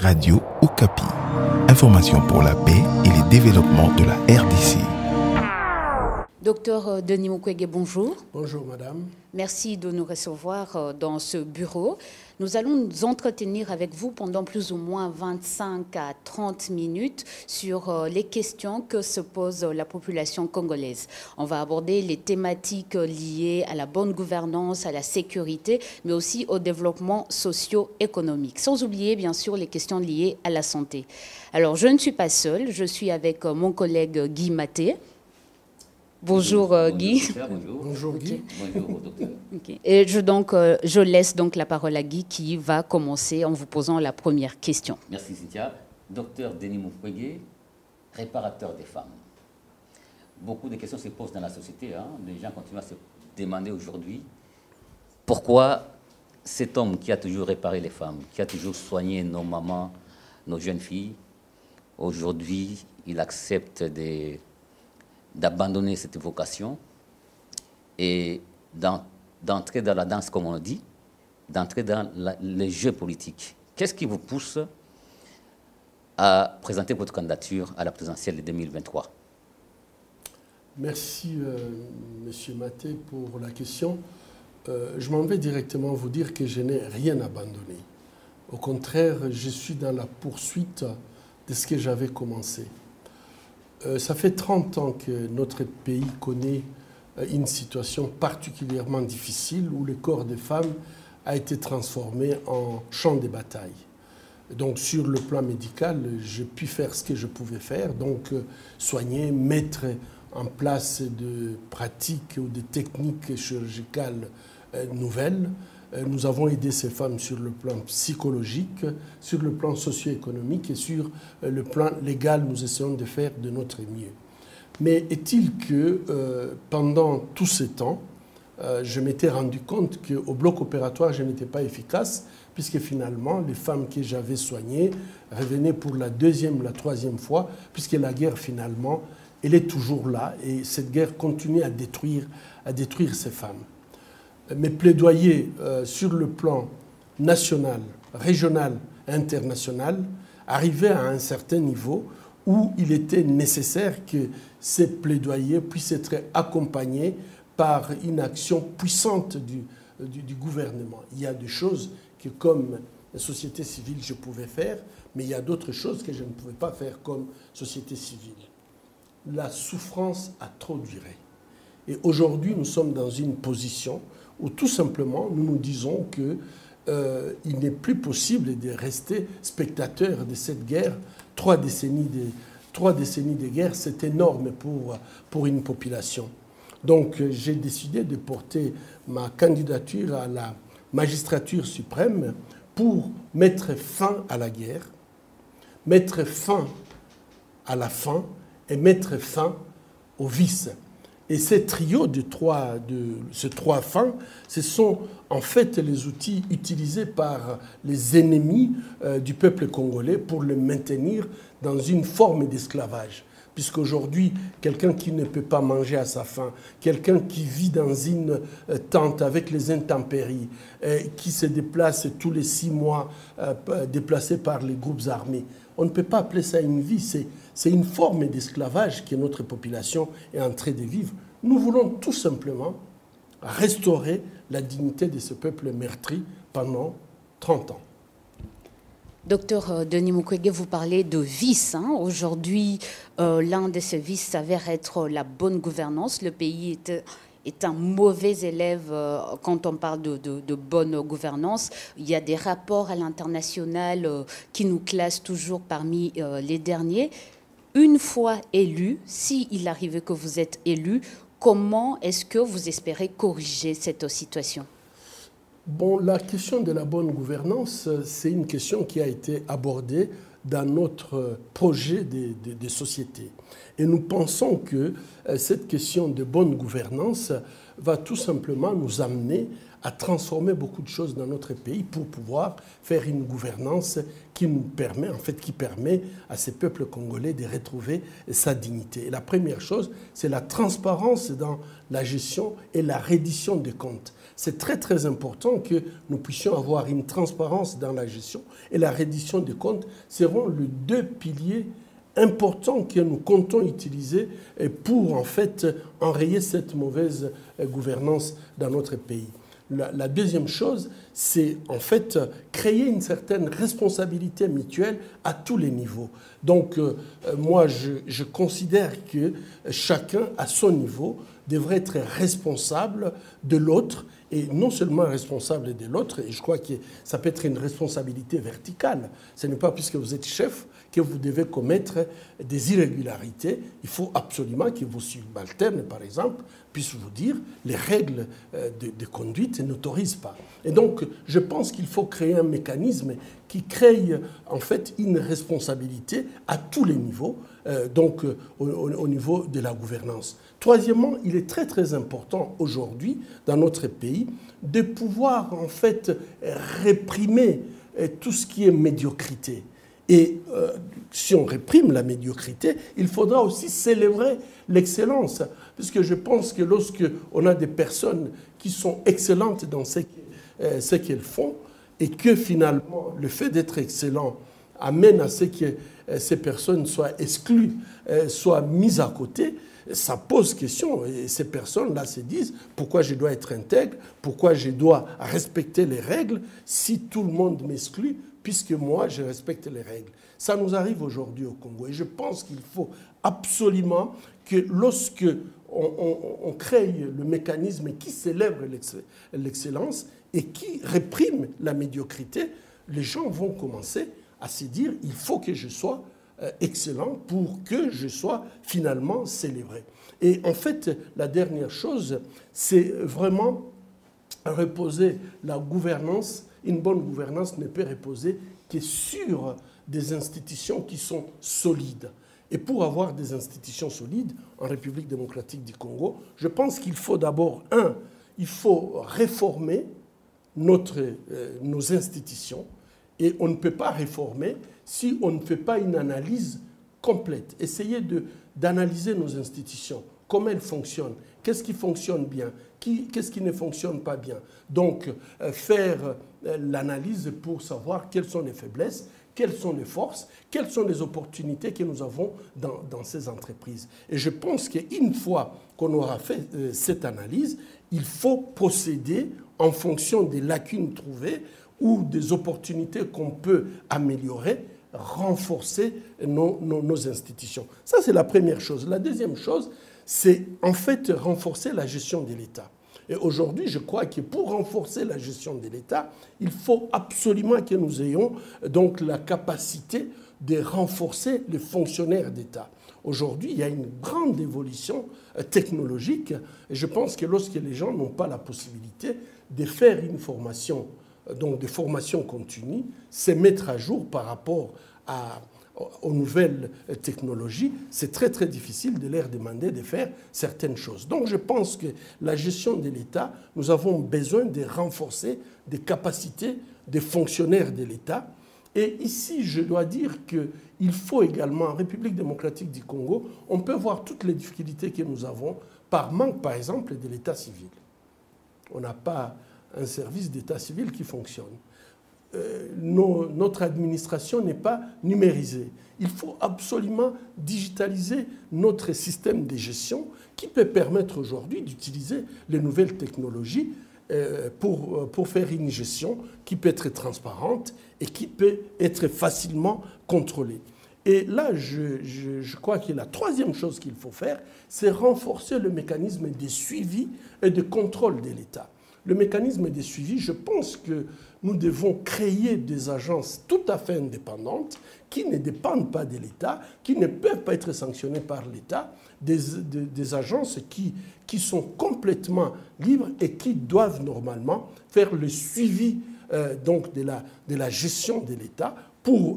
Radio Okapi. Information pour la paix et le développement de la RDC. Docteur Denis Mukwege, bonjour. Bonjour madame. Merci de nous recevoir dans ce bureau. Nous allons nous entretenir avec vous pendant plus ou moins 25 à 30 minutes sur les questions que se pose la population congolaise. On va aborder les thématiques liées à la bonne gouvernance, à la sécurité, mais aussi au développement socio-économique. Sans oublier bien sûr les questions liées à la santé. Alors je ne suis pas seule, je suis avec mon collègue Guy Maté. Bonjour Guy. Bonjour Guy. Bonjour docteur. Okay. Et je laisse donc la parole à Guy qui va commencer en vous posant la première question. Merci Cynthia. Docteur Denis Mukwege, réparateur des femmes. Beaucoup de questions se posent dans la société. Les gens continuent à se demander aujourd'hui pourquoi cet homme qui a toujours réparé les femmes, qui a toujours soigné nos mamans, nos jeunes filles, aujourd'hui il accepte d'abandonner cette vocation et d'entrer dans la danse, comme on dit, d'entrer dans les jeux politiques. Qu'est-ce qui vous pousse à présenter votre candidature à la présidentielle de 2023? Merci, Monsieur Maté, pour la question. Je m'en vais directement vous dire que je n'ai rien abandonné. Au contraire, je suis dans la poursuite de ce que j'avais commencé. Ça fait 30 ans que notre pays connaît une situation particulièrement difficile où le corps des femmes a été transformé en champ de bataille. Donc sur le plan médical, j'ai pu faire ce que je pouvais faire, donc soigner, mettre en place de pratiques ou de techniques chirurgicales nouvelles. Nous avons aidé ces femmes sur le plan psychologique, sur le plan socio-économique et sur le plan légal, nous essayons de faire de notre mieux. Mais est-il que pendant tout ce temps, je m'étais rendu compte qu'au bloc opératoire, je n'étais pas efficace, puisque finalement, les femmes que j'avais soignées revenaient pour la deuxième, la troisième fois, puisque la guerre, finalement, elle est toujours là, et cette guerre continue à détruire ces femmes. Mes plaidoyers sur le plan national, régional, international arrivaient à un certain niveau où il était nécessaire que ces plaidoyers puissent être accompagnés par une action puissante du gouvernement. Il y a des choses que, comme société civile, je pouvais faire, mais il y a d'autres choses que je ne pouvais pas faire comme société civile. La souffrance a trop duré. Et aujourd'hui, nous sommes dans une position où tout simplement nous nous disons qu'il n'est plus possible de rester spectateur de cette guerre. 3 décennies de guerre, c'est énorme pour une population. Donc j'ai décidé de porter ma candidature à la magistrature suprême pour mettre fin à la guerre, mettre fin à la faim et mettre fin au vice. Et ces trios ces 3 fins, ce sont en fait les outils utilisés par les ennemis du peuple congolais pour le maintenir dans une forme d'esclavage. Puisqu'aujourd'hui, quelqu'un qui ne peut pas manger à sa faim, quelqu'un qui vit dans une tente avec les intempéries, qui se déplace tous les 6 mois, déplacé par les groupes armés, on ne peut pas appeler ça une vie, c'est une forme d'esclavage que notre population est en train de vivre. Nous voulons tout simplement restaurer la dignité de ce peuple meurtri pendant 30 ans. Docteur Denis Mukwege, vous parlez de vices. Aujourd'hui, l'un de ces vices s'avère être la bonne gouvernance. Le pays est un mauvais élève quand on parle de bonne gouvernance. Il y a des rapports à l'international qui nous classent toujours parmi les derniers. Une fois élu, s'il arrivait que vous êtes élu, comment est-ce que vous espérez corriger cette situation ? Bon, la question de la bonne gouvernance, c'est une question qui a été abordée dans notre projet de société. Et nous pensons que cette question de bonne gouvernance va tout simplement nous amener à transformer beaucoup de choses dans notre pays pour pouvoir faire une gouvernance qui nous permet, qui permet à ces peuples congolais de retrouver sa dignité. Et la première chose, c'est la transparence dans la gestion et la reddition des comptes. C'est très très important que nous puissions avoir une transparence dans la gestion et la reddition des comptes seront les deux piliers importants que nous comptons utiliser pour en fait enrayer cette mauvaise gouvernance dans notre pays. La deuxième chose, c'est en fait créer une certaine responsabilité mutuelle à tous les niveaux. Donc moi, je considère que chacun, à son niveau, devrait être responsable de l'autre, et non seulement responsable de l'autre, et je crois que ça peut être une responsabilité verticale. Ce n'est pas puisque vous êtes chef que vous devez commettre des irrégularités. Il faut absolument que vos subalternes, par exemple, puissent vous dire les règles de conduite n'autorisent pas. Et donc, je pense qu'il faut créer un mécanisme qui crée en fait une responsabilité à tous les niveaux, donc au niveau de la gouvernance. Troisièmement, il est très très important aujourd'hui dans notre pays de pouvoir en fait réprimer tout ce qui est médiocrité. Et si on réprime la médiocrité, il faudra aussi célébrer l'excellence. Puisque je pense que lorsqu'on a des personnes qui sont excellentes dans ce qu'elles font, et que finalement le fait d'être excellent amène à ce que ces personnes soient exclues, soient mises à côté, ça pose question. Et ces personnes-là se disent pourquoi je dois être intègre, pourquoi je dois respecter les règles si tout le monde m'exclut, puisque moi, je respecte les règles. Ça nous arrive aujourd'hui au Congo. Et je pense qu'il faut absolument que lorsque on crée le mécanisme qui célèbre l'excellence et qui réprime la médiocrité, les gens vont commencer à se dire il faut que je sois excellent pour que je sois finalement célébré. Et en fait, la dernière chose, c'est vraiment reposer la gouvernance. Une bonne gouvernance ne peut reposer que sur des institutions qui sont solides. Et pour avoir des institutions solides en République démocratique du Congo, je pense qu'il faut d'abord, il faut réformer nos institutions. Et on ne peut pas réformer si on ne fait pas une analyse complète. Essayez d'analyser nos institutions, comment elles fonctionnent, qu'est-ce qui fonctionne bien, qu'est-ce qui ne fonctionne pas bien. Donc, faire l'analyse pour savoir quelles sont les faiblesses, quelles sont les forces, quelles sont les opportunités que nous avons dans ces entreprises. Et je pense qu'une fois qu'on aura fait cette analyse, il faut procéder en fonction des lacunes trouvées ou des opportunités qu'on peut améliorer, renforcer nos institutions. Ça, c'est la première chose. La deuxième chose, c'est en fait renforcer la gestion de l'État. Et aujourd'hui, je crois que pour renforcer la gestion de l'État, il faut absolument que nous ayons donc la capacité de renforcer les fonctionnaires d'État. Aujourd'hui, il y a une grande évolution technologique. Et je pense que lorsque les gens n'ont pas la possibilité de faire une formation, donc de formation continue, c'est mettre à jour par rapport aux nouvelles technologies, c'est très très difficile de leur demander de faire certaines choses. Donc je pense que la gestion de l'État, nous avons besoin de renforcer des capacités des fonctionnaires de l'État. Et ici, je dois dire qu'il faut également, en République démocratique du Congo, on peut voir toutes les difficultés que nous avons par manque, par exemple, de l'État civil. On n'a pas un service d'état civil qui fonctionne. Notre administration n'est pas numérisée. Il faut absolument digitaliser notre système de gestion qui peut permettre aujourd'hui d'utiliser les nouvelles technologies pour faire une gestion qui peut être transparente et qui peut être facilement contrôlée. Et là, je crois que la troisième chose qu'il faut faire, c'est renforcer le mécanisme de suivi et de contrôle de l'État. Le mécanisme de suivi, je pense que nous devons créer des agences tout à fait indépendantes qui ne dépendent pas de l'État, qui ne peuvent pas être sanctionnées par l'État, des agences qui sont complètement libres et qui doivent normalement faire le suivi donc de la gestion de l'État pour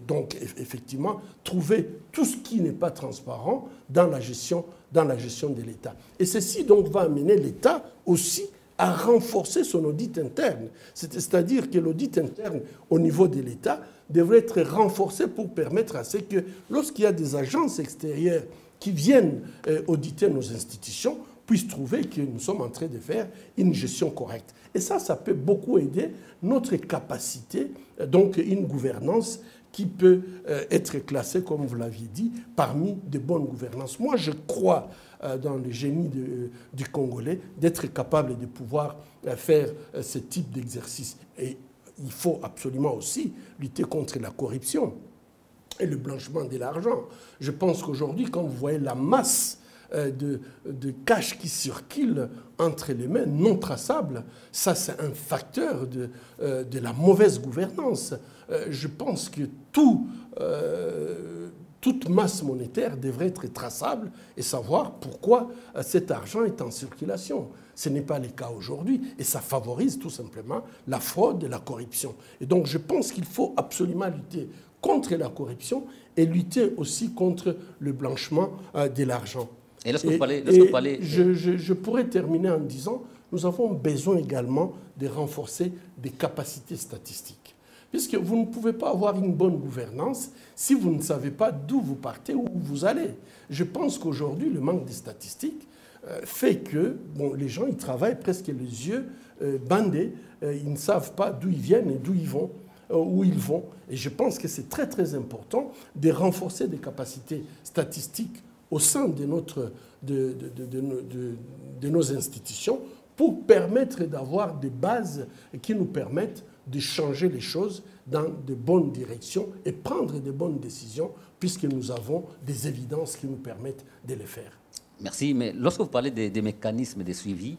donc effectivement trouver tout ce qui n'est pas transparent dans la gestion de l'État. Et ceci donc va amener l'État aussi à renforcer son audit interne. C'est-à-dire que l'audit interne au niveau de l'État devrait être renforcé pour permettre à ce que lorsqu'il y a des agences extérieures qui viennent auditer nos institutions, puissent trouver que nous sommes en train de faire une gestion correcte. Et ça peut beaucoup aider notre capacité, donc une gouvernance qui peut être classée, comme vous l'aviez dit, parmi de bonnes gouvernances. Moi, je crois dans le génie du Congolais d'être capable de pouvoir faire ce type d'exercice. Et il faut absolument aussi lutter contre la corruption et le blanchiment de l'argent. Je pense qu'aujourd'hui, quand vous voyez la masse de cash qui circule entre les mains non traçables, ça c'est un facteur de la mauvaise gouvernance. Je pense que toute masse monétaire devrait être traçable et savoir pourquoi cet argent est en circulation. Ce n'est pas le cas aujourd'hui et ça favorise tout simplement la fraude et la corruption. Et donc je pense qu'il faut absolument lutter contre la corruption et lutter aussi contre le blanchiment de l'argent. Et lorsque vous parlez... Je pourrais terminer en disant nous avons besoin également de renforcer des capacités statistiques. Puisque vous ne pouvez pas avoir une bonne gouvernance si vous ne savez pas d'où vous partez, où vous allez. Je pense qu'aujourd'hui, le manque de statistiques fait que les gens ils travaillent presque les yeux bandés. Ils ne savent pas d'où ils viennent et d'où ils vont. Où ils vont. Et je pense que c'est très très important de renforcer des capacités statistiques au sein de nos institutions pour permettre d'avoir des bases qui nous permettent de changer les choses dans de bonnes directions et prendre de bonnes décisions puisque nous avons des évidences qui nous permettent de les faire. Merci, mais lorsque vous parlez des mécanismes de suivi,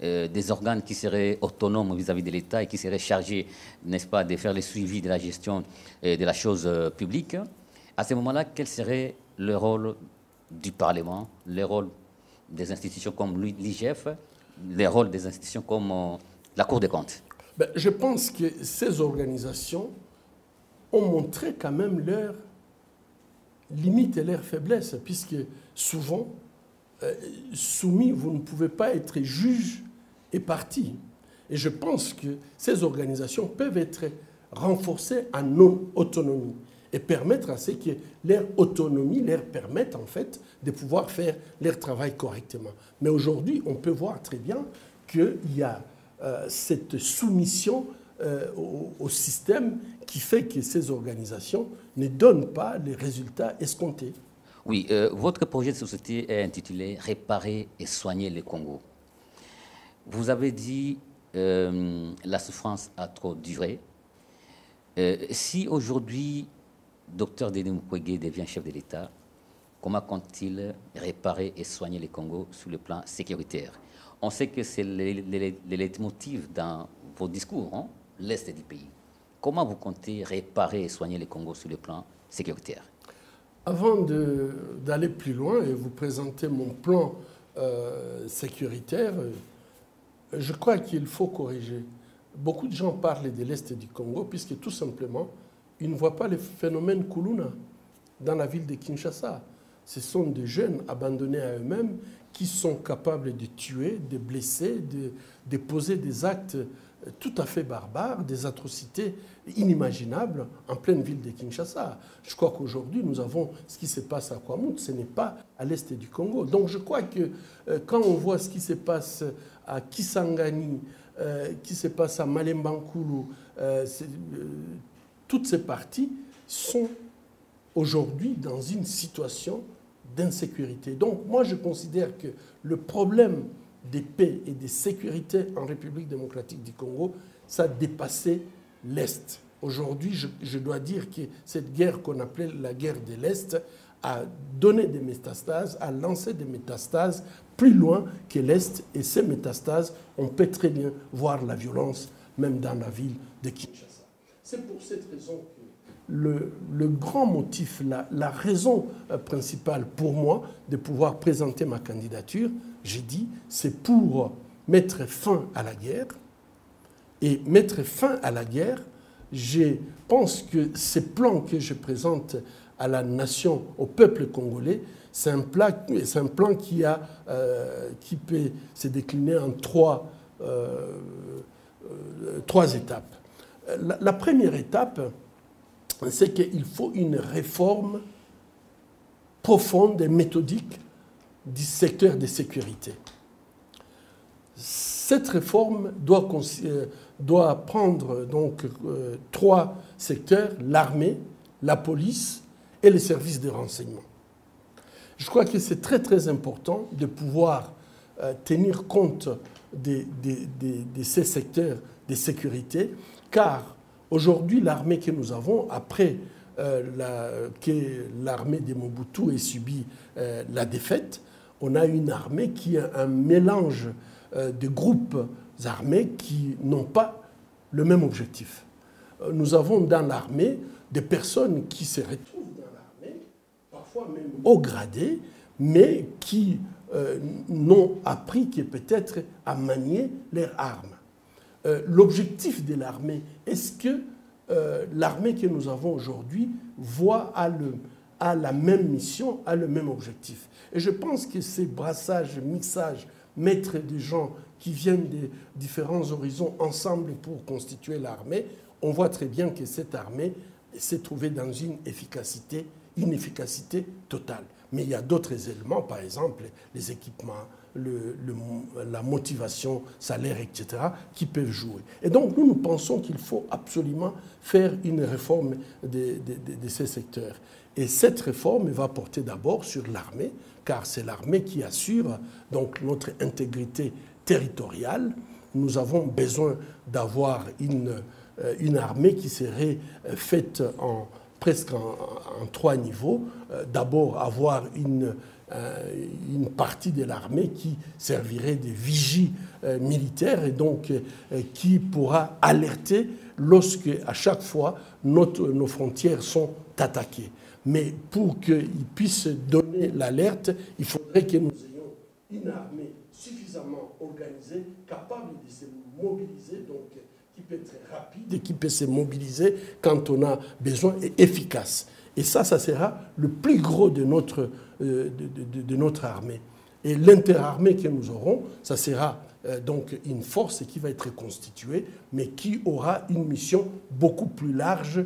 des organes qui seraient autonomes vis-à-vis de l'État et qui seraient chargés, n'est-ce pas, de faire le suivi de la gestion de la chose publique, à ce moment-là, quel serait le rôle du Parlement, le rôle des institutions comme l'IGF, le rôle des institutions comme la Cour des comptes? Je pense que ces organisations ont montré quand même leurs limites et leurs faiblesses, puisque souvent, soumis, vous ne pouvez pas être juge et parti. Et je pense que ces organisations peuvent être renforcées en autonomie et permettre à ce que leur autonomie leur permette en fait de pouvoir faire leur travail correctement. Mais aujourd'hui, on peut voir très bien qu'il y a cette soumission au système qui fait que ces organisations ne donnent pas les résultats escomptés. Oui, votre projet de société est intitulé « Réparer et soigner le Congo ». Vous avez dit la souffrance a trop duré. Si aujourd'hui, Dr Denis Mukwege devient chef de l'État, comment compte-t-il réparer et soigner le Congo sur le plan sécuritaire? On sait que c'est le leitmotiv dans vos discours, hein, l'Est du pays. Comment vous comptez réparer et soigner le Congo sur le plan sécuritaire? Avant d'aller plus loin et vous présenter mon plan sécuritaire, je crois qu'il faut corriger. Beaucoup de gens parlent de l'Est du Congo puisque tout simplement, ils ne voient pas le phénomène Kuluna dans la ville de Kinshasa. Ce sont des jeunes abandonnés à eux-mêmes qui sont capables de tuer, de blesser, de poser des actes tout à fait barbares, des atrocités inimaginables en pleine ville de Kinshasa. Je crois qu'aujourd'hui, nous avons ce qui se passe à Kwamouth, ce n'est pas à l'est du Congo. Donc je crois que quand on voit ce qui se passe à Kisangani, qui se passe à Malembankulu, toutes ces parties sont aujourd'hui dans une situation d'insécurité. Donc moi je considère que le problème de paix et de sécurité en République démocratique du Congo, ça a dépassé l'Est. Aujourd'hui, je dois dire que cette guerre qu'on appelait la guerre de l'Est a donné des métastases, a lancé des métastases plus loin que l'Est. Et ces métastases, on peut très bien voir la violence, même dans la ville de Kinshasa. C'est pour cette raison que le grand motif, la raison principale pour moi de pouvoir présenter ma candidature, j'ai dit, c'est pour mettre fin à la guerre. Et mettre fin à la guerre, je pense que ces plans que je présente à la nation, au peuple congolais, c'est un plan qui peut se décliner en trois étapes. La première étape, c'est qu'il faut une réforme profonde et méthodique du secteur de sécurité. cette réforme doit prendre donc 3 secteurs, l'armée, la police et les services de renseignement. Je crois que c'est très très important de pouvoir tenir compte de ces secteurs de sécurité, car aujourd'hui l'armée que nous avons, après que l'armée de Mobutu ait subi la défaite, on a une armée qui est un mélange de groupes armés qui n'ont pas le même objectif. Nous avons dans l'armée des personnes qui se retrouvent dans l'armée, parfois même haut gradées, mais qui n'ont appris que peut-être à manier leurs armes. L'objectif de l'armée, est-ce que l'armée que nous avons aujourd'hui a la même mission, a le même objectif? Et je pense que ces brassages, mixages, mettre des gens qui viennent de différents horizons ensemble pour constituer l'armée, on voit très bien que cette armée s'est trouvée dans une efficacité totale. Mais il y a d'autres éléments, par exemple les équipements, la motivation, salaire, etc., qui peuvent jouer. Et donc nous pensons qu'il faut absolument faire une réforme de ces secteurs. Et cette réforme va porter d'abord sur l'armée, car c'est l'armée qui assure donc notre intégrité territoriale. Nous avons besoin d'avoir une armée qui serait faite presque en 3 niveaux. D'abord, avoir une partie de l'armée qui servirait de vigie militaire et donc qui pourra alerter lorsque, à chaque fois, nos frontières sont attaquées. Mais pour qu'ils puissent donner l'alerte, il faudrait que nous ayons une armée suffisamment organisée, capable de se mobiliser, donc qui peut être rapide et qui peut se mobiliser quand on a besoin et efficace. Et ça sera le plus gros de notre armée. Et l'interarmée que nous aurons, ça sera donc une force qui va être constituée, mais qui aura une mission beaucoup plus large,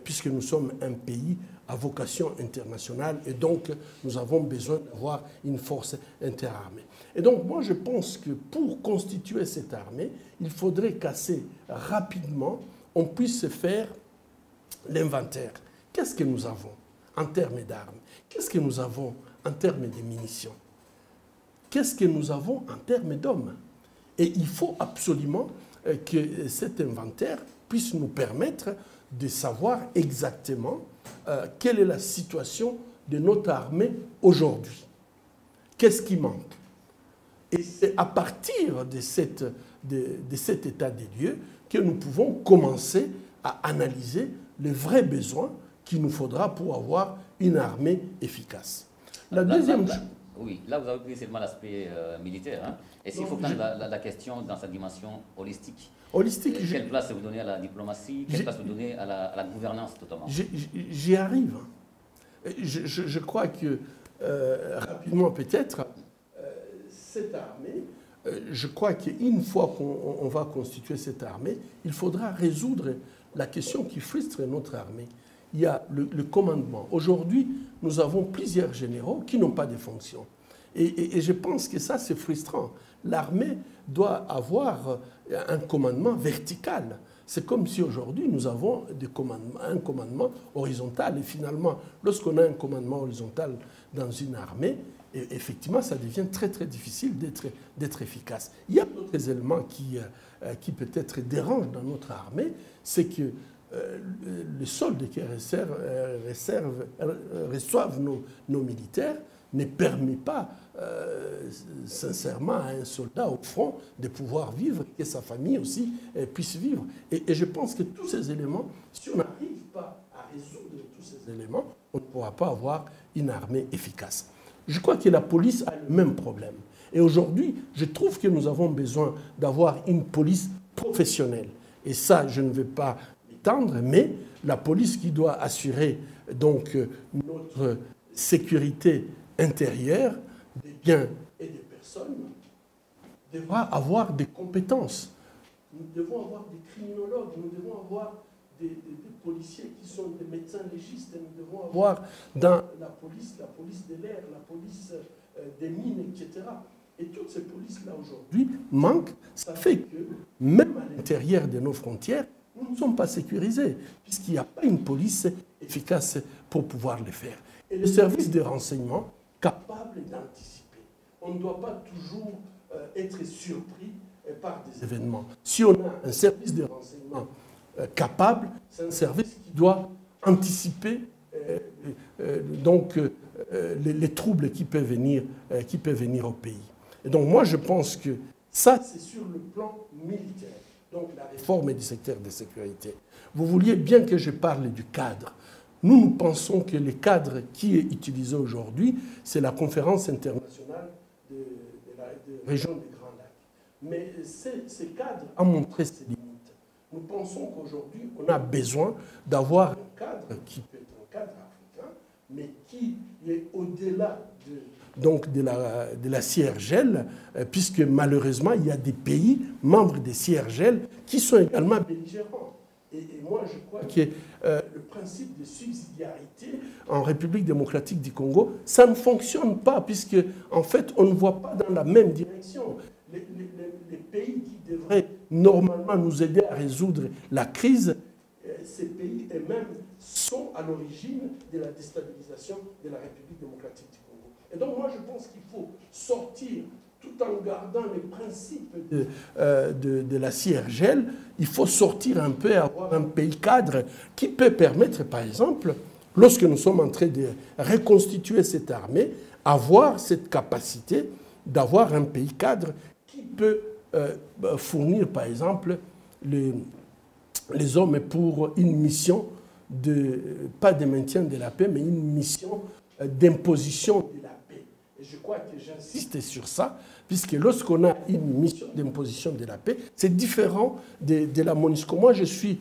puisque nous sommes un pays à vocation internationale, et donc nous avons besoin d'avoir une force interarmée. Et donc moi je pense que pour constituer cette armée, il faudrait qu'assez rapidement on puisse faire l'inventaire. Qu'est-ce que nous avons en termes d'armes? Qu'est-ce que nous avons en termes de munitions? Qu'est-ce que nous avons en termes d'hommes? Et il faut absolument que cet inventaire puisse nous permettre de savoir exactement quelle est la situation de notre armée aujourd'hui. Qu'est-ce qui manque? Et c'est à partir de cet état des lieux que nous pouvons commencer à analyser les vrais besoins qu'il nous faudra pour avoir une armée efficace. La deuxième... Oui, là vous avez pris seulement l'aspect militaire. Hein. Et s'il faut prendre la question dans sa dimension holistique, quelle place vous donnez à la diplomatie, quelle place vous donnez à la gouvernance totalement? J'y arrive. Je crois que, rapidement peut-être, cette armée, je crois qu'une fois qu'on va constituer cette armée, il faudra résoudre la question qui frustre notre armée. Il y a le commandement. Aujourd'hui, nous avons plusieurs généraux qui n'ont pas de fonction. Et je pense que ça, c'est frustrant. L'armée doit avoir un commandement vertical. C'est comme si aujourd'hui, nous avons un commandement horizontal. Et finalement, lorsqu'on a un commandement horizontal dans une armée, effectivement, ça devient très, très difficile d'être efficace. Il y a d'autres éléments qui peut-être dérangent dans notre armée, c'est que le solde que reçoivent nos militaires ne permet pas sincèrement à un soldat au front de pouvoir vivre, que sa famille aussi puisse vivre. Et je pense que tous ces éléments, si on n'arrive pas à résoudre tous ces éléments, on ne pourra pas avoir une armée efficace. Je crois que la police a le même problème. Et aujourd'hui, je trouve que nous avons besoin d'avoir une police professionnelle. Et ça, je ne vais pas m'étendre, mais la police qui doit assurer donc notre sécurité intérieure des biens et des personnes devra avoir des compétences. Nous devons avoir des criminologues, nous devons avoir des policiers qui sont des médecins légistes, nous devons avoir dans la police de l'air, la police des mines, etc. Et toutes ces polices-là aujourd'hui manquent. Ça fait que même à l'intérieur de nos frontières, nous ne sommes pas sécurisés, puisqu'il n'y a pas une police efficace pour pouvoir le faire. Et le service de renseignement capable d'anticiper. On ne doit pas toujours être surpris par des événements. Si on a un service de renseignement capable, c'est un service qui doit anticiper les troubles qui peuvent venir au pays. Et donc moi, je pense que ça, c'est sur le plan militaire, donc la réforme du secteur de sécurité. Vous vouliez bien que je parle du cadre. Nous pensons que le cadre qui est utilisé aujourd'hui, c'est la conférence internationale de la région des Grands Lacs. Mais ce cadre a montré ses limites. Nous pensons qu'aujourd'hui, on a besoin d'avoir un cadre qui peut être un cadre africain, mais qui est au-delà de la CIRGL, puisque malheureusement, il y a des pays membres des CIRGL qui sont également belligérants. Et moi, je crois que le principe de subsidiarité en République démocratique du Congo, ça ne fonctionne pas, puisque en fait, on ne voit pas dans la même direction. Les pays qui devraient normalement nous aider à résoudre la crise, ces pays eux-mêmes sont à l'origine de la déstabilisation de la République démocratique du Congo. Et donc moi, je pense qu'il faut sortir, tout en gardant les principes de la CIRGL, il faut sortir un peu, avoir un pays cadre qui peut permettre, par exemple, lorsque nous sommes en train de reconstituer cette armée, avoir cette capacité d'avoir un pays cadre qui peut fournir, par exemple, les hommes pour une mission, pas de maintien de la paix, mais une mission d'imposition de la paix. Et je crois que j'insiste sur ça, puisque lorsqu'on a une mission d'imposition de la paix, c'est différent de la MONUSCO. Moi, je suis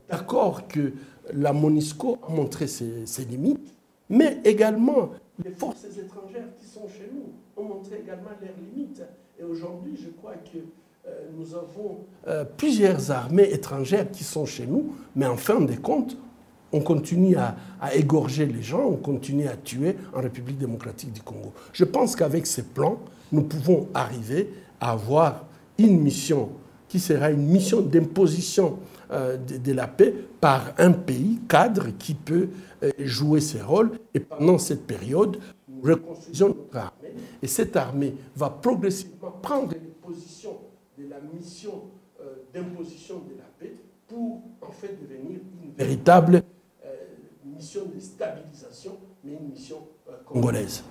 d'accord que la MONUSCO a montré ses limites, mais également les forces étrangères qui sont chez nous ont montré également leurs limites. Et aujourd'hui, je crois que nous avons plusieurs armées étrangères qui sont chez nous, mais en fin de compte, on continue à égorger les gens, on continue à tuer en République démocratique du Congo. Je pense qu'avec ces plans, nous pouvons arriver à avoir une mission qui sera une mission d'imposition de la paix par un pays cadre qui peut jouer ses rôles. Et pendant cette période, nous reconstruisons notre armée. Et cette armée va progressivement prendre les positions de la mission d'imposition de la paix pour en fait devenir une véritable mission de stabilisation, mais une mission congolaise.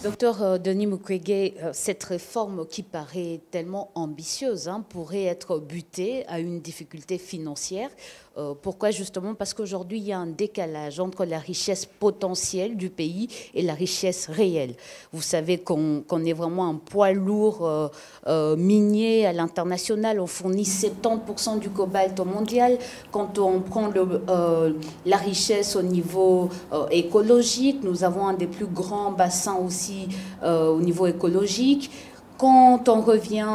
Docteur Denis Mukwege, cette réforme qui paraît tellement ambitieuse pourrait être butée à une difficulté financière. Pourquoi justement? Parce qu'aujourd'hui, il y a un décalage entre la richesse potentielle du pays et la richesse réelle. Vous savez qu'on est vraiment un poids lourd minier à l'international. On fournit 70% du cobalt au mondial. Quand on prend la richesse au niveau écologique, nous avons un des plus grands bassins aussi au niveau écologique. Quand on revient,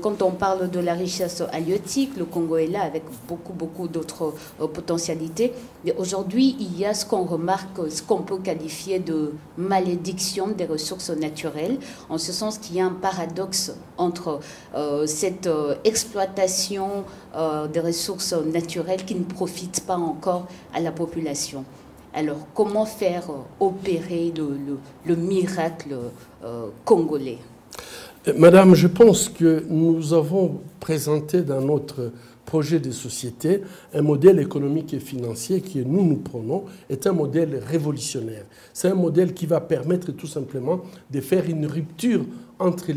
quand on parle de la richesse halieutique, le Congo est là avec beaucoup d'autres potentialités. Mais aujourd'hui, il y a ce qu'on remarque, ce qu'on peut qualifier de malédiction des ressources naturelles, en ce sens qu'il y a un paradoxe entre cette exploitation des ressources naturelles qui ne profitent pas encore à la population. Alors, comment faire opérer le miracle congolais ? Madame, je pense que nous avons présenté dans notre projet de société un modèle économique et financier qui, nous prenons, est un modèle révolutionnaire. C'est un modèle qui va permettre tout simplement de faire une rupture entre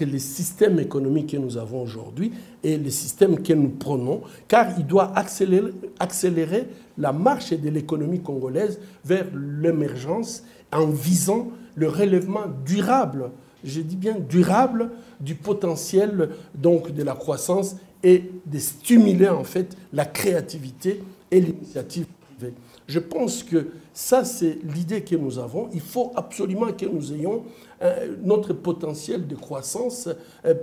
les systèmes économiques que nous avons aujourd'hui et les systèmes que nous prenons, car il doit accélérer la marche de l'économie congolaise vers l'émergence en visant le relèvement durable, je dis bien durable, du potentiel donc de la croissance et de stimuler en fait la créativité et l'initiative privée. Je pense que ça, c'est l'idée que nous avons. Il faut absolument que nous ayons notre potentiel de croissance,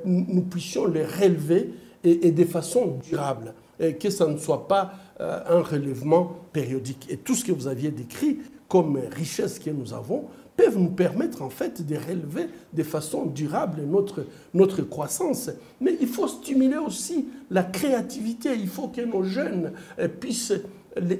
nous puissions le relever et de façon durable, et que ça ne soit pas un relèvement périodique. Et tout ce que vous aviez décrit comme richesse que nous avons peuvent nous permettre en fait de relever de façon durable notre croissance. Mais il faut stimuler aussi la créativité. Il faut que nos jeunes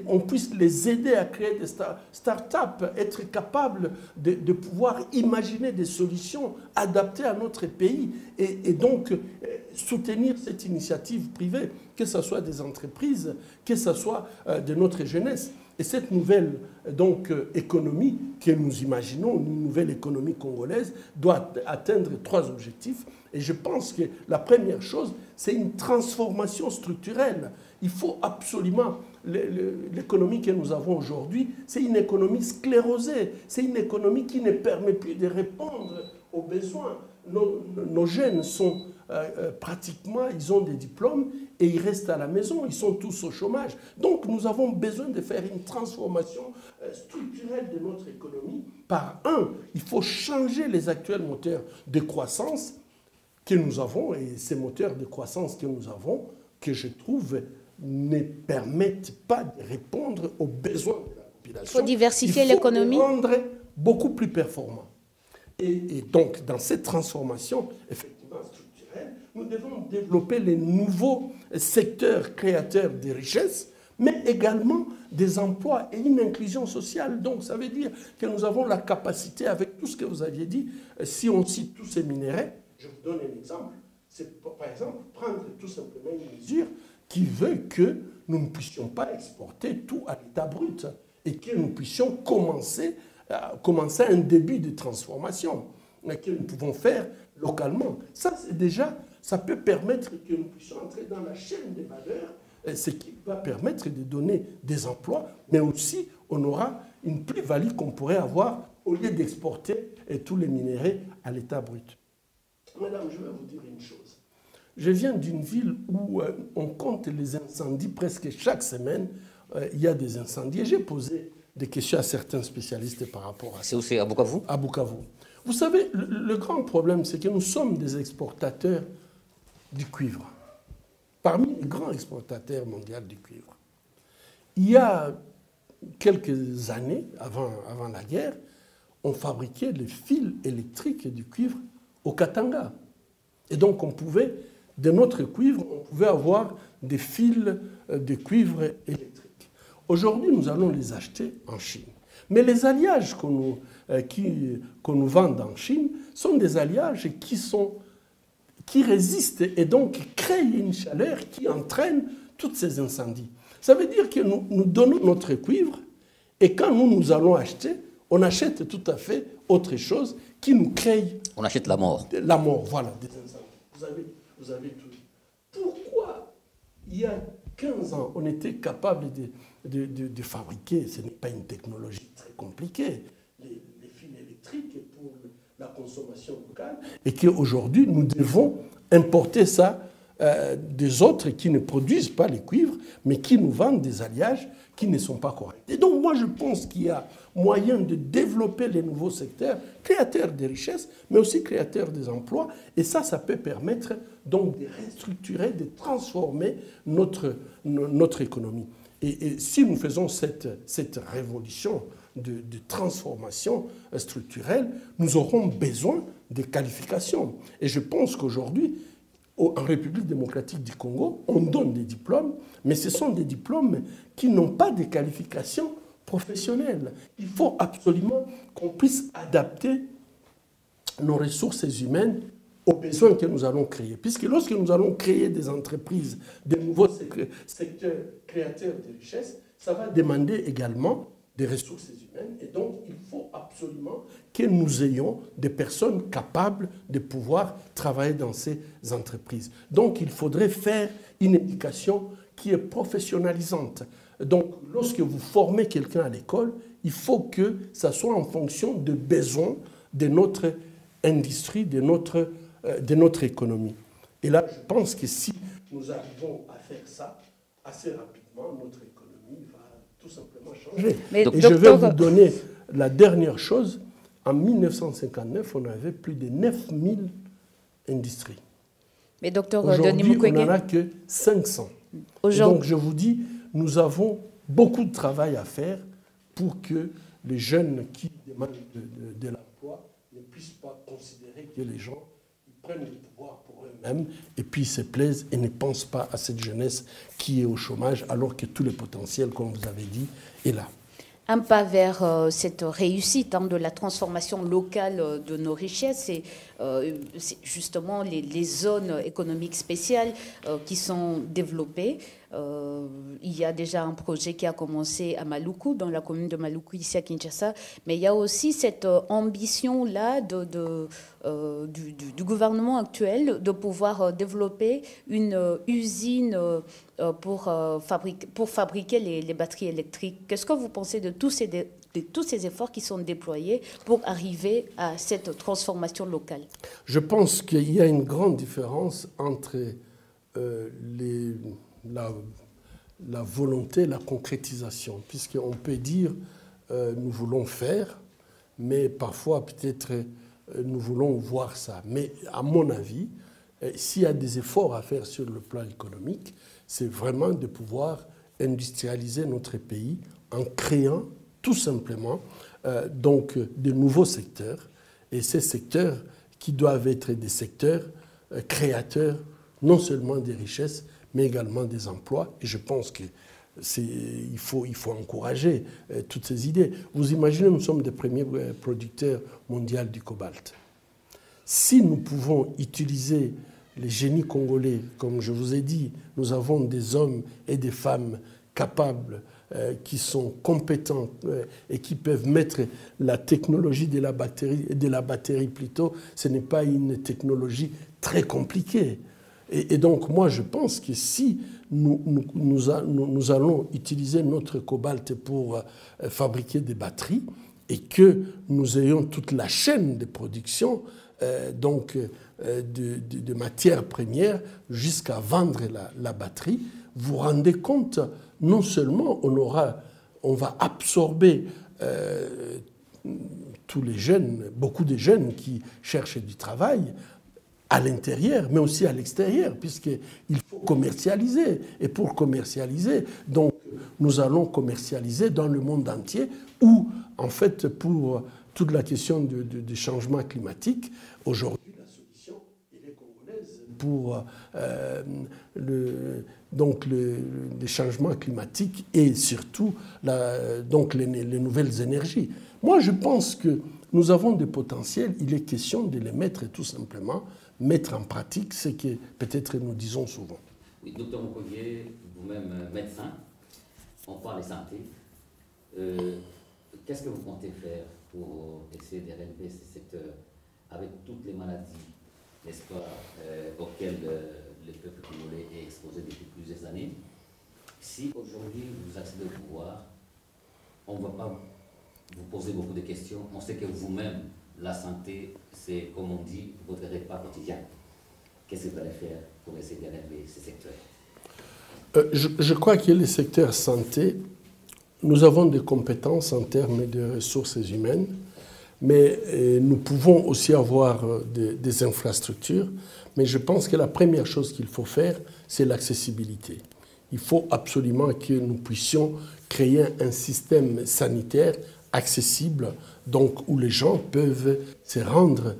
on puisse les aider à créer des start-up, être capables de pouvoir imaginer des solutions adaptées à notre pays et donc soutenir cette initiative privée, que ce soit des entreprises, que ce soit de notre jeunesse. Et cette nouvelle économie que nous imaginons, une nouvelle économie congolaise, doit atteindre 3 objectifs. Et je pense que la première chose, c'est une transformation structurelle. Il faut absolument, l'économie que nous avons aujourd'hui, c'est une économie sclérosée. C'est une économie qui ne permet plus de répondre aux besoins. Nos jeunes sont pratiquement, ils ont des diplômes et ils restent à la maison, ils sont tous au chômage. Donc nous avons besoin de faire une transformation structurelle de notre économie. Par il faut changer les actuels moteurs de croissance que nous avons, et ces moteurs de croissance que nous avons, que je trouve ne permettent pas de répondre aux besoins de la population. Il faut diversifier l'économie. Il faut les rendre beaucoup plus performants. Et donc, dans cette transformation, effectivement structurelle, nous devons développer les nouveaux secteurs créateurs de richesses, mais également des emplois et une inclusion sociale. Donc, ça veut dire que nous avons la capacité, avec tout ce que vous aviez dit, si on cite tous ces minéraux, je vous donne un exemple, c'est par exemple prendre tout simplement une mesure qui veut que nous ne puissions pas exporter tout à l'état brut et que nous puissions commencer un début de transformation que nous pouvons faire localement. Ça, c'est déjà, ça peut permettre que nous puissions entrer dans la chaîne des valeurs, ce qui va permettre de donner des emplois, mais aussi on aura une plus-value qu'on pourrait avoir au lieu d'exporter tous les minéraux à l'état brut. Madame, je vais vous dire une chose. Je viens d'une ville où on compte les incendies presque chaque semaine. Il y a des incendies. Et j'ai posé des questions à certains spécialistes par rapport à ça. C'est où, c'est à Bukavu? À Bukavu. Vous savez, le grand problème, c'est que nous sommes des exportateurs du cuivre. Parmi les grands exportateurs mondiaux du cuivre. Il y a quelques années, avant la guerre, on fabriquait les fils électriques du cuivre au Katanga. Et donc, on pouvait, de notre cuivre, on pouvait avoir des fils de cuivre électrique. Aujourd'hui, nous allons les acheter en Chine. Mais les alliages qu'on nous vend en Chine sont des alliages qui résistent et donc créent une chaleur qui entraîne tous ces incendies. Ça veut dire que nous donnons notre cuivre et quand nous allons acheter, on achète tout à fait autre chose qui nous crée... On achète la mort. La mort, voilà, des incendies. Vous avez tout dit. Pourquoi, il y a 15 ans, on était capable de fabriquer, ce n'est pas une technologie très compliquée, les fils électriques pour la consommation locale, et qu'aujourd'hui, nous devons importer ça des autres qui ne produisent pas les cuivres, mais qui nous vendent des alliages qui ne sont pas corrects. Et donc, moi, je pense qu'il y a moyen de développer les nouveaux secteurs, créateurs de richesses, mais aussi créateurs des emplois. Et ça peut permettre donc de restructurer, de transformer notre économie. Et si nous faisons cette révolution de transformation structurelle, nous aurons besoin de qualifications. Et je pense qu'aujourd'hui, en République démocratique du Congo, on donne des diplômes, mais ce sont des diplômes qui n'ont pas de qualifications professionnelles. Il faut absolument qu'on puisse adapter nos ressources humaines aux besoins que nous allons créer. Puisque lorsque nous allons créer des entreprises, des nouveaux secteurs créateurs de richesses, ça va demander également des ressources humaines. Et donc, il faut absolument que nous ayons des personnes capables de pouvoir travailler dans ces entreprises. Donc, il faudrait faire une éducation qui est professionnalisante. Donc, lorsque vous formez quelqu'un à l'école, il faut que ça soit en fonction des besoins de notre industrie, de notre économie. Et là, je pense que si nous arrivons à faire ça, assez rapidement, notre économie va tout simplement changer. Et je vais vous donner la dernière chose. En 1959, on avait plus de 9000 industries. Mais docteur Aujourd'hui, on n'en a que 500. Donc, je vous dis, nous avons beaucoup de travail à faire pour que les jeunes qui demandent de l'emploi ne puissent pas considérer que les gens prennent le pouvoir pour eux-mêmes et puis se plaisent et ne pensent pas à cette jeunesse qui est au chômage alors que tout le potentiel, comme vous avez dit, est là. Un pas vers cette réussite de la transformation locale de nos richesses, c'est justement les zones économiques spéciales qui sont développées. Il y a déjà un projet qui a commencé à Maluku, dans la commune de Maluku, ici à Kinshasa, mais il y a aussi cette ambition-là du gouvernement actuel de pouvoir développer une usine pour fabriquer les batteries électriques. Qu'est-ce que vous pensez de tous ces efforts qui sont déployés pour arriver à cette transformation locale? Je pense qu'il y a une grande différence entre la volonté, la concrétisation, puisqu'on peut dire nous voulons faire, mais parfois peut-être nous voulons voir ça. Mais à mon avis, s'il y a des efforts à faire sur le plan économique, c'est vraiment de pouvoir industrialiser notre pays en créant tout simplement donc de nouveaux secteurs, et ces secteurs qui doivent être des secteurs créateurs non seulement des richesses, mais également des emplois. Et je pense qu'il faut encourager toutes ces idées. Vous imaginez, nous sommes des premiers producteurs mondiaux du cobalt. Si nous pouvons utiliser les génies congolais, comme je vous ai dit, nous avons des hommes et des femmes capables, qui sont compétents et qui peuvent mettre la technologie de la batterie plutôt, ce n'est pas une technologie très compliquée. Et donc, moi, je pense que si nous allons utiliser notre cobalt pour fabriquer des batteries et que nous ayons toute la chaîne de production, de matières premières jusqu'à vendre la batterie, vous vous rendez compte, non seulement on va absorber tous les jeunes, beaucoup de jeunes qui cherchent du travail, à l'intérieur, mais aussi à l'extérieur, puisqu'il faut commercialiser. Et pour commercialiser, donc, nous allons commercialiser dans le monde entier, où, en fait, pour toute la question du changement climatique, aujourd'hui, la solution, elle est congolaise pour les changements climatiques et surtout les nouvelles énergies. Moi, je pense que nous avons des potentiels, il est question de les mettre tout simplement, mettre en pratique ce que peut-être nous disons souvent. Oui, docteur Mukwege, vous-même médecin, on parle de santé. Qu'est-ce que vous comptez faire pour essayer de relever ce secteur avec toutes les maladies, n'est-ce pas, auxquelles le peuple congolais est exposé depuis plusieurs années? Si aujourd'hui vous accédez au pouvoir, on ne va pas vous poser beaucoup de questions. On sait que vous-même, la santé, c'est, comme on dit, votre repas quotidien. Qu'est-ce que vous allez faire pour essayer de relever ce secteur? Je crois que le secteur santé, nous avons des compétences en termes de ressources humaines, mais nous pouvons aussi avoir des infrastructures. Mais je pense que la première chose qu'il faut faire, c'est l'accessibilité. Il faut absolument que nous puissions créer un système sanitaire accessible, donc où les gens peuvent se rendre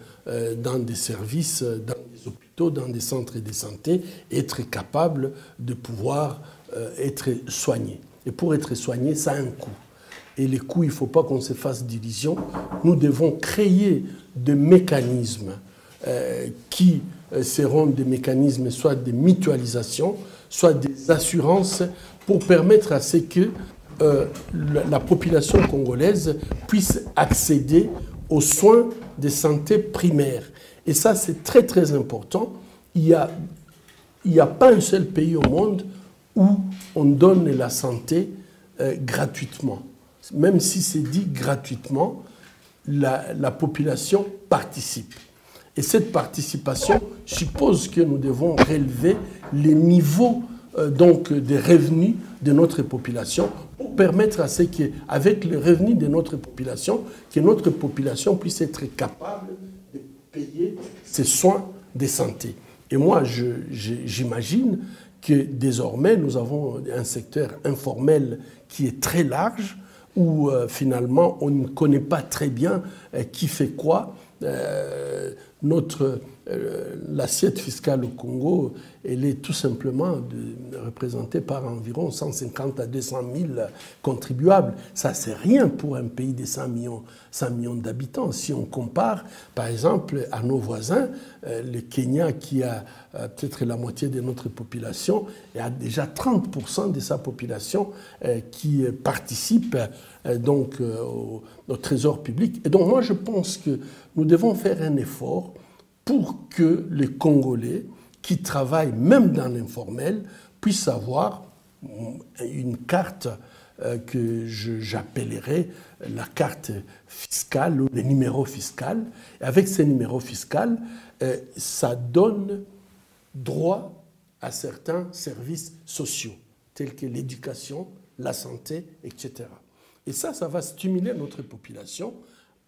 dans des services, dans des hôpitaux, dans des centres de santé, et être capables de pouvoir être soignés. Et pour être soigné, ça a un coût. Et les coûts, il ne faut pas qu'on se fasse d'illusions. Nous devons créer des mécanismes qui seront des mécanismes soit de mutualisation, soit des assurances pour permettre à ce que la population congolaise puisse accéder aux soins de santé primaires. Et ça, c'est très, très important. Il n'y a pas un seul pays au monde où on donne la santé gratuitement. Même si c'est dit gratuitement, la population participe. Et cette participation suppose que nous devons relever les niveaux des revenus de notre population pour permettre à ce qu'avec les revenus de notre population puisse être capable de payer ses soins de santé. Et moi, j'imagine que désormais, nous avons un secteur informel qui est très large, où finalement on ne connaît pas très bien qui fait quoi. L'assiette fiscale au Congo, elle est tout simplement représentée par environ 150 à 200 000 contribuables. Ça, c'est rien pour un pays de 100 millions d'habitants. Si on compare, par exemple, à nos voisins, le Kenya, qui a peut-être la moitié de notre population, et a déjà 30% de sa population qui participe donc au trésor public. Et donc moi, je pense que nous devons faire un effort pour que les Congolais qui travaillent même dans l'informel puissent avoir une carte que j'appellerais la carte fiscale ou le numéro fiscal. Et avec ces numéros fiscaux, ça donne droit à certains services sociaux, tels que l'éducation, la santé, etc. Et ça va stimuler notre population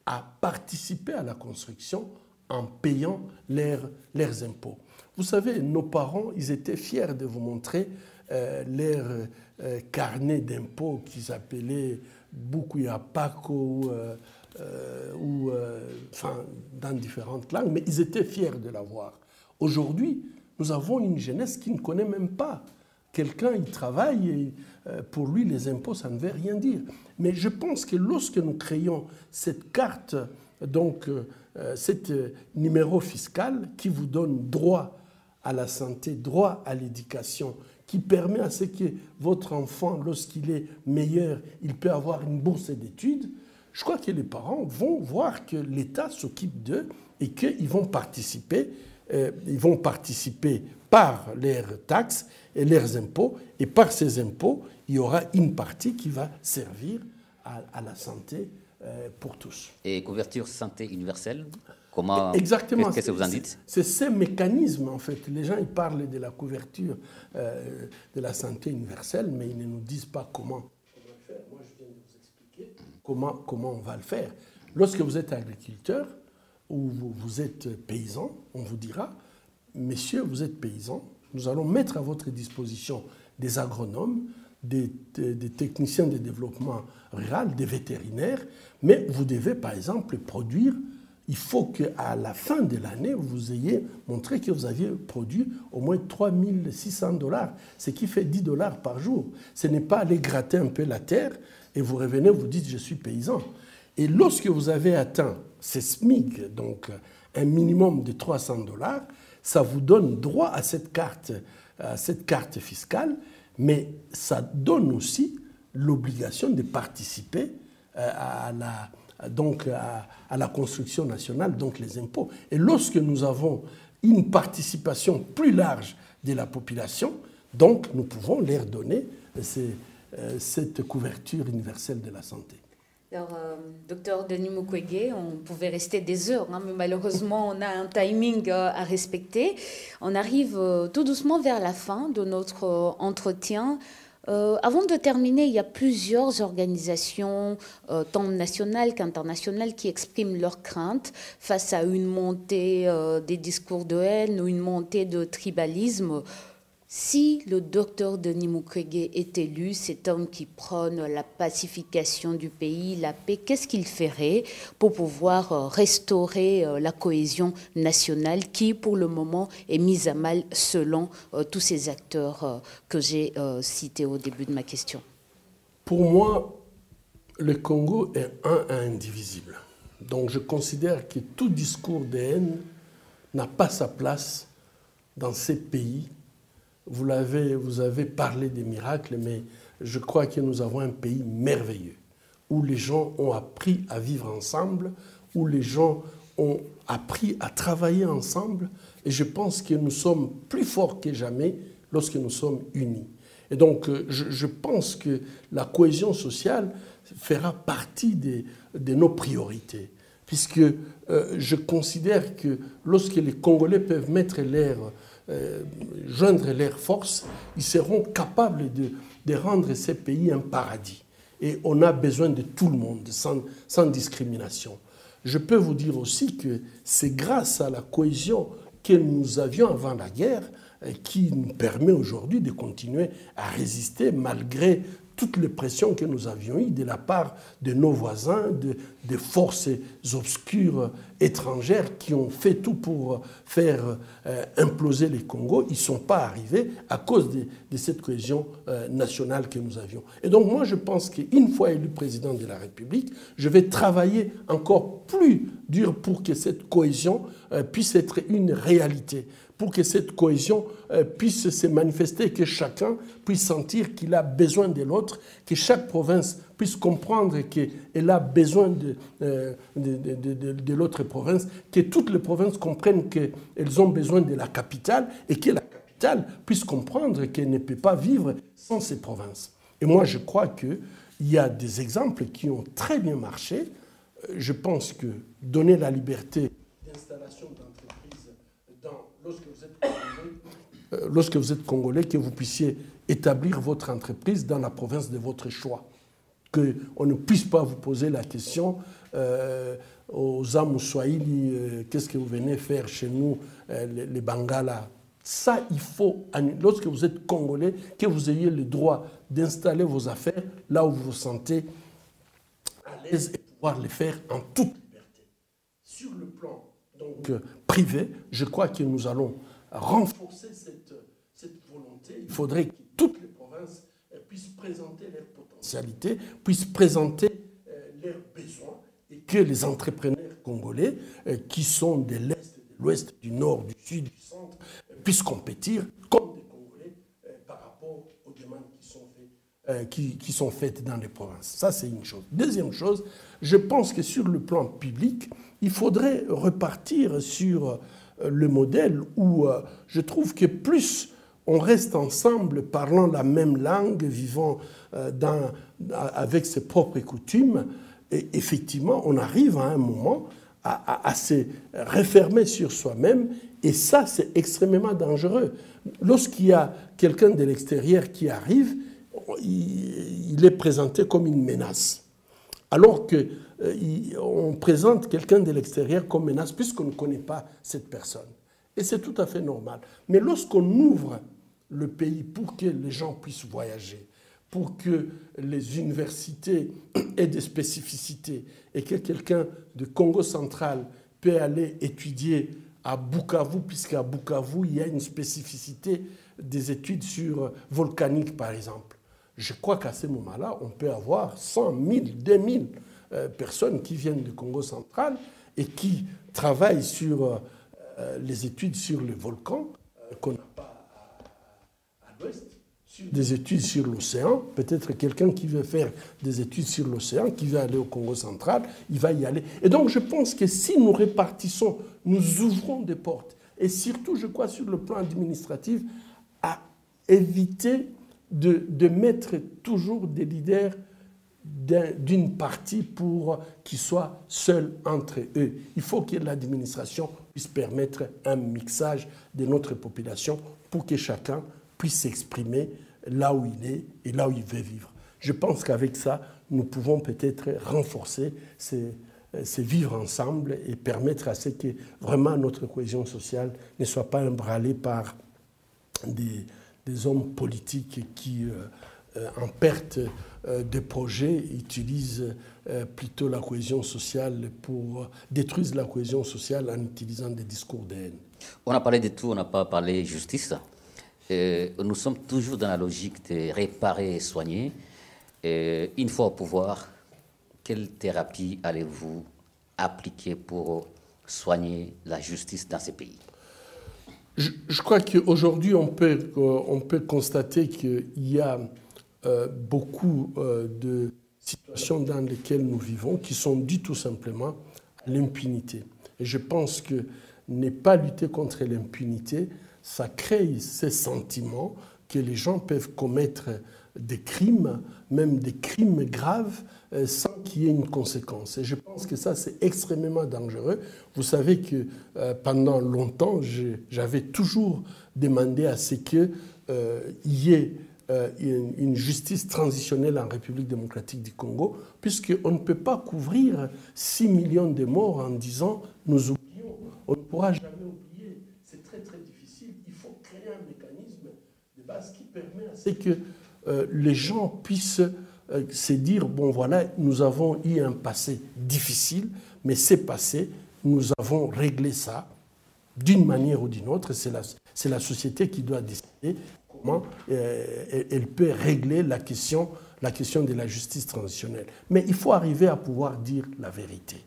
à participer à la construction en payant leurs impôts. Vous savez, nos parents, ils étaient fiers de vous montrer leur carnet d'impôts qu'ils appelaient Bukuya Pako enfin, dans différentes langues, mais ils étaient fiers de l'avoir. Aujourd'hui, nous avons une jeunesse qui ne connaît même pas. Quelqu'un, il travaille et pour lui, les impôts, ça ne veut rien dire. Mais je pense que lorsque nous créons cette carte, donc cet numéro fiscal qui vous donne droit à la santé, droit à l'éducation, qui permet à ce que votre enfant, lorsqu'il est meilleur, il peut avoir une bourse d'études, je crois que les parents vont voir que l'État s'occupe d'eux et qu'ils vont participer. Ils vont participer par leurs taxes et leurs impôts, et par ces impôts, il y aura une partie qui va servir à la santé pour tous. Et couverture santé universelle, comment? Exactement. Qu'est-ce que vous en dites? C'est ces mécanismes, en fait. Les gens, ils parlent de la couverture de la santé universelle, mais ils ne nous disent pas comment on va le faire. Moi, je viens de vous expliquer comment on va le faire. Lorsque vous êtes agriculteur, ou vous êtes paysan, on vous dira, messieurs, vous êtes paysans, nous allons mettre à votre disposition des agronomes, des techniciens de développement rural, des vétérinaires, mais vous devez par exemple produire, il faut qu'à la fin de l'année, vous ayez montré que vous aviez produit au moins 3 600 $, ce qui fait 10 $ par jour. Ce n'est pas aller gratter un peu la terre et vous revenez, vous dites je suis paysan. Et lorsque vous avez atteint ces SMIC, donc un minimum de 300 $, ça vous donne droit à cette carte fiscale, mais ça donne aussi l'obligation de participer à la construction nationale, donc les impôts. Et lorsque nous avons une participation plus large de la population, donc nous pouvons leur donner cette couverture universelle de la santé. Alors, docteur Denis Mukwege, on pouvait rester des heures, hein, mais malheureusement, on a un timing à respecter. On arrive tout doucement vers la fin de notre entretien. Avant de terminer, il y a plusieurs organisations, tant nationales qu'internationales, qui expriment leurs craintes face à une montée des discours de haine ou une montée de tribalisme. Si le docteur Denis Mukwege est élu, cet homme qui prône la pacification du pays, la paix, qu'est-ce qu'il ferait pour pouvoir restaurer la cohésion nationale qui, pour le moment, est mise à mal selon tous ces acteurs que j'ai cités au début de ma question? Pour moi, le Congo est un et indivisible. Donc je considère que tout discours de haine n'a pas sa place dans ces pays. Vous avez parlé des miracles, mais je crois que nous avons un pays merveilleux, où les gens ont appris à vivre ensemble, où les gens ont appris à travailler ensemble, et je pense que nous sommes plus forts que jamais lorsque nous sommes unis. Et donc, je pense que la cohésion sociale fera partie de nos priorités, puisque je considère que lorsque les Congolais peuvent mettre joindre leurs forces, ils seront capables de rendre ces pays un paradis. Et on a besoin de tout le monde, sans discrimination. Je peux vous dire aussi que c'est grâce à la cohésion que nous avions avant la guerre qui nous permet aujourd'hui de continuer à résister malgré toutes les pressions que nous avions eues de la part de nos voisins, des forces obscures étrangères qui ont fait tout pour faire imploser les Congos. Ils ne sont pas arrivés à cause de cette cohésion nationale que nous avions. Et donc moi je pense qu'une fois élu président de la République, je vais travailler encore plus dur pour que cette cohésion puisse être une réalité, pour que cette cohésion puisse se manifester, que chacun puisse sentir qu'il a besoin de l'autre, que chaque province puisse comprendre qu'elle a besoin de l'autre province, que toutes les provinces comprennent qu'elles ont besoin de la capitale et que la capitale puisse comprendre qu'elle ne peut pas vivre sans ces provinces. Et moi, je crois qu'il y a des exemples qui ont très bien marché. Je pense que donner la liberté d'installation d'entreprises lorsque vous êtes Congolais, que vous puissiez établir votre entreprise dans la province de votre choix. Qu'on ne puisse pas vous poser la question aux âmes Swahili, qu'est-ce que vous venez faire chez nous, les Bangala. Ça, il faut, lorsque vous êtes Congolais, que vous ayez le droit d'installer vos affaires là où vous vous sentez à l'aise et pouvoir les faire en toute liberté. Sur le plan donc, privé, je crois que nous allons renforcer cette volonté. Il faudrait que toutes les provinces puissent présenter leurs potentialités, puissent présenter leurs besoins et que les entrepreneurs congolais qui sont de l'Est, de l'Ouest, du Nord, du Sud, du Centre puissent compétir comme des Congolais par rapport aux demandes qui sont faites dans les provinces. Ça, c'est une chose. Deuxième chose, je pense que sur le plan public, il faudrait repartir sur le modèle où je trouve que plus on reste ensemble, parlant la même langue, vivant avec ses propres coutumes, et effectivement, on arrive à un moment à se refermer sur soi-même, et ça, c'est extrêmement dangereux. Lorsqu'il y a quelqu'un de l'extérieur qui arrive, il est présenté comme une menace. Alors qu'on présente quelqu'un de l'extérieur comme menace puisqu'on ne connaît pas cette personne. Et c'est tout à fait normal. Mais lorsqu'on ouvre le pays pour que les gens puissent voyager, pour que les universités aient des spécificités et que quelqu'un de Congo central peut aller étudier à Bukavu, puisqu'à Bukavu, il y a une spécificité des études sur volcanique, par exemple. Je crois qu'à ce moment-là, on peut avoir 100 000, 2000 personnes qui viennent du Congo central et qui travaillent sur les études sur les volcans qu'on n'a pas à l'ouest, des études sur l'océan. Peut-être quelqu'un qui veut faire des études sur l'océan, qui veut aller au Congo central, il va y aller. Et donc je pense que si nous répartissons, nous ouvrons des portes, et surtout, je crois, sur le plan administratif, à éviter de mettre toujours des leaders d'une partie pour qu'ils soient seuls entre eux. Il faut que l'administration puisse permettre un mixage de notre population pour que chacun puisse s'exprimer là où il est et là où il veut vivre. Je pense qu'avec ça, nous pouvons peut-être renforcer ces vivre ensemble et permettre à ce que vraiment notre cohésion sociale ne soit pas emballée par des hommes politiques qui, en perte de projets, utilisent plutôt la cohésion sociale pour détruire la cohésion sociale en utilisant des discours de haine. On a parlé de tout, on n'a pas parlé justice. Nous sommes toujours dans la logique de réparer et soigner. Une fois au pouvoir, quelle thérapie allez-vous appliquer pour soigner la justice dans ces pays? Je crois qu'aujourd'hui, on peut constater qu'il y a beaucoup de situations dans lesquelles nous vivons qui sont dues tout simplement à l'impunité. Et je pense que ne pas lutter contre l'impunité, ça crée ces sentiments que les gens peuvent commettre des crimes, même des crimes graves, sans qu'il y ait une conséquence. Et je pense que ça, c'est extrêmement dangereux. Vous savez que pendant longtemps, j'avais toujours demandé à ce qu'il y ait une justice transitionnelle en République démocratique du Congo, puisqu'on ne peut pas couvrir 6 millions de morts en disant « nous oublions ». On ne pourra jamais oublier. C'est très, très difficile. Il faut créer un mécanisme de base qui permet à ce que les gens puissent se dire, bon voilà, nous avons eu un passé difficile, mais c'est passé, nous avons réglé ça d'une manière ou d'une autre. C'est la société qui doit décider comment elle peut régler la question de la justice transitionnelle. Mais il faut arriver à pouvoir dire la vérité.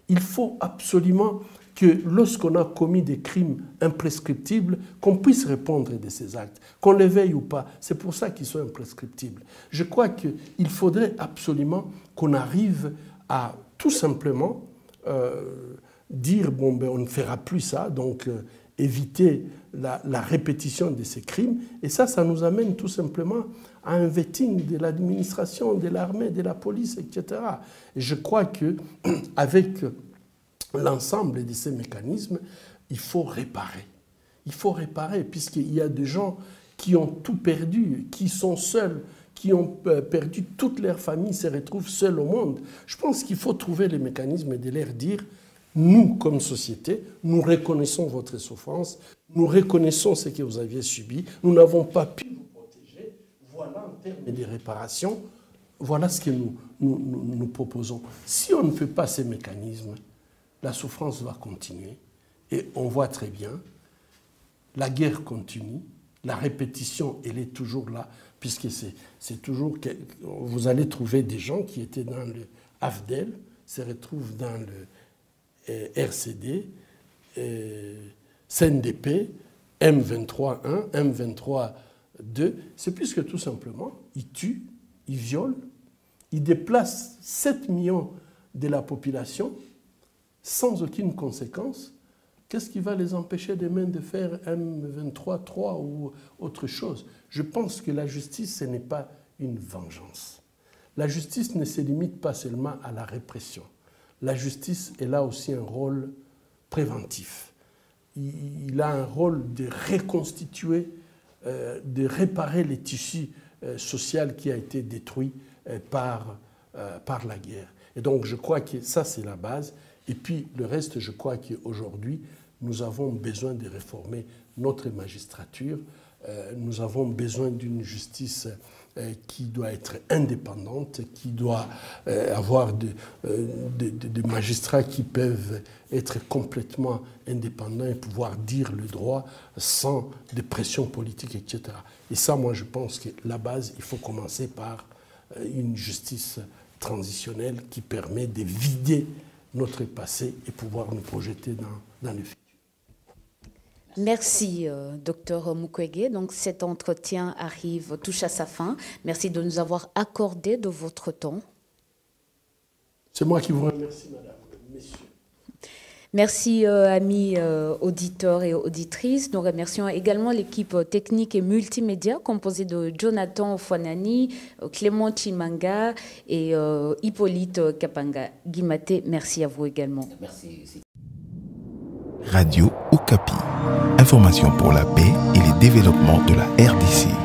Il faut absolument que lorsqu'on a commis des crimes imprescriptibles, qu'on puisse répondre de ces actes, qu'on les veuille ou pas. C'est pour ça qu'ils sont imprescriptibles. Je crois qu'il faudrait absolument qu'on arrive à tout simplement dire, bon, ben, on ne fera plus ça, donc éviter la répétition de ces crimes. Et ça nous amène tout simplement à un vetting de l'administration, de l'armée, de la police, etc. Et je crois qu'avec l'ensemble de ces mécanismes, il faut réparer. Il faut réparer, puisqu'il y a des gens qui ont tout perdu, qui sont seuls, qui ont perdu toute leur famille, se retrouvent seuls au monde. Je pense qu'il faut trouver les mécanismes de leur dire, nous, comme société, nous reconnaissons votre souffrance, nous reconnaissons ce que vous aviez subi, nous n'avons pas pu vous protéger, voilà en termes de réparation, voilà ce que nous proposons. Si on ne fait pas ces mécanismes, la souffrance va continuer et on voit très bien, la guerre continue, la répétition, elle est toujours là, puisque c'est toujours... Vous allez trouver des gens qui étaient dans le AFDEL, se retrouvent dans le RCD, CNDP, M23-1, M23-2. C'est puisque tout simplement, ils tuent, ils violent, ils déplacent 7 millions de la population sans aucune conséquence. Qu'est-ce qui va les empêcher demain de faire M23-3 ou autre chose? Je pense que la justice, ce n'est pas une vengeance. La justice ne se limite pas seulement à la répression. La justice, elle a aussi un rôle préventif. Il a un rôle de reconstituer, de réparer les tissus sociaux qui a été détruit par la guerre. Et donc, je crois que ça, c'est la base. Et puis, le reste, je crois qu'aujourd'hui, nous avons besoin de réformer notre magistrature. Nous avons besoin d'une justice qui doit être indépendante, qui doit avoir des magistrats qui peuvent être complètement indépendants et pouvoir dire le droit sans de pression politique, etc. Et ça, moi, je pense que la base, il faut commencer par une justice transitionnelle qui permet de vider notre passé et pouvoir nous projeter dans le futur. Merci, Dr Mukwege. Donc, cet entretien touche à sa fin. Merci de nous avoir accordé de votre temps. C'est moi qui vous remercie, madame, messieurs. Merci, amis auditeurs et auditrices. Nous remercions également l'équipe technique et multimédia composée de Jonathan Fouanani, Clément Chimanga et Hippolyte Kapanga. Guimate, merci à vous également. Merci. Radio Okapi. Information pour la paix et le développement de la RDC.